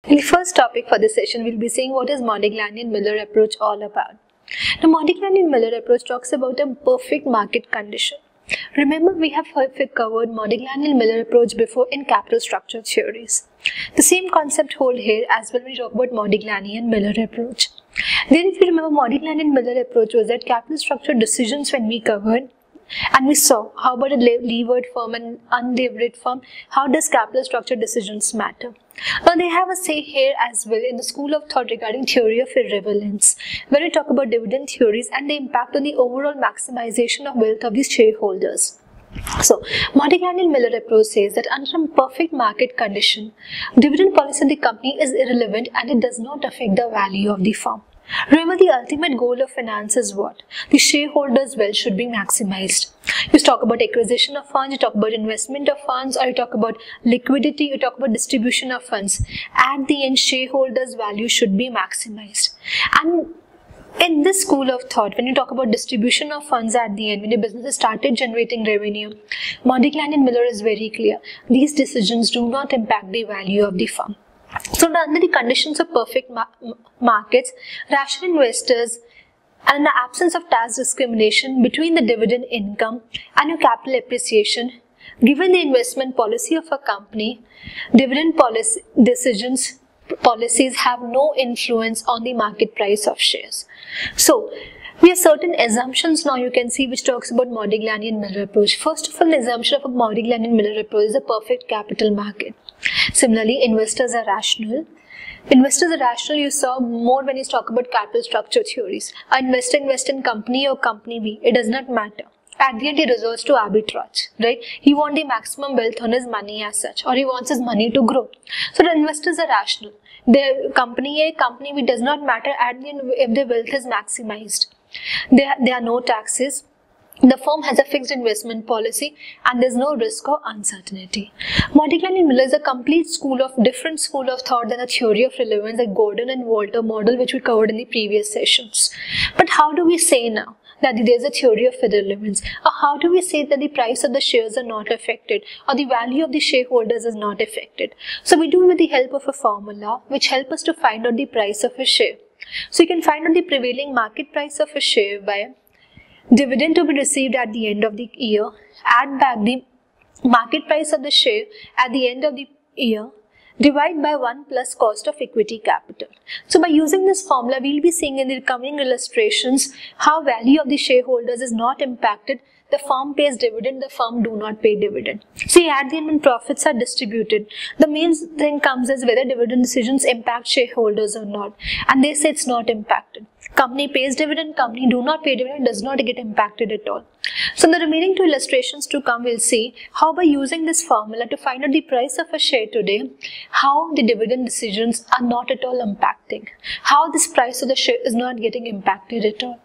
In the first topic for this session, we'll be seeing what is Modigliani-Miller approach all about. The Modigliani-Miller approach talks about a perfect market condition. Remember, we have covered Modigliani-Miller approach before in capital structure theories. The same concept hold here as well when we talk about Modigliani and Miller approach. Then if you remember, Modigliani and Miller approach was that capital structure decisions when we covered, and we saw how about a levered firm and unlevered firm, how does capital structure decisions matter. Now they have a say here as well in the school of thought regarding theory of irrelevance, where we talk about dividend theories and the impact on the overall maximization of wealth of the shareholders. So, Modigliani-Miller approach says that under a perfect market condition, dividend policy of the company is irrelevant and it does not affect the value of the firm. Remember, the ultimate goal of finance is what? The shareholders' wealth should be maximized. You talk about acquisition of funds, you talk about investment of funds, or you talk about liquidity, you talk about distribution of funds. At the end, shareholders' value should be maximized. And in this school of thought, when you talk about distribution of funds at the end, when your business has started generating revenue, Modigliani and Miller is very clear. These decisions do not impact the value of the firm. So under the conditions of perfect markets, rational investors, and in the absence of tax discrimination between the dividend income and your capital appreciation, given the investment policy of a company, dividend policies have no influence on the market price of shares. So, we have certain assumptions now you can see which talks about Modigliani and Miller approach. First of all, the assumption of a Modigliani and Miller approach is a perfect capital market. Similarly, investors are rational. Investors are rational, you saw more when you talk about capital structure theories. An investor invests in company or company B, it does not matter. At the end, he resorts to arbitrage, right? He wants the maximum wealth on his money as such, or he wants his money to grow. So the investors are rational. Their company A, company B does not matter at the end if their wealth is maximized. There are no taxes. The firm has a fixed investment policy and there's no risk or uncertainty. Modigliani and Miller is a complete different school of thought than a theory of relevance like Gordon and Walter model which we covered in the previous sessions. But how do we say now that there is a theory of irrelevance? Or how do we say that the price of the shares are not affected or the value of the shareholders is not affected? So we do it with the help of a formula which helps us to find out the price of a share. So you can find out the prevailing market price of a share by dividend to be received at the end of the year, add back the market price of the share at the end of the year, divide by 1 plus cost of equity capital. So by using this formula, we will be seeing in the coming illustrations how value of the shareholders is not impacted. The firm pays dividend, the firm do not pay dividend. See, at the end when profits are distributed, the main thing comes as whether dividend decisions impact shareholders or not. And they say it's not impacted. Company pays dividend, company do not pay dividend, does not get impacted at all. So in the remaining two illustrations to come, we'll see how by using this formula to find out the price of a share today, how the dividend decisions are not at all impacting. How this price of the share is not getting impacted at all.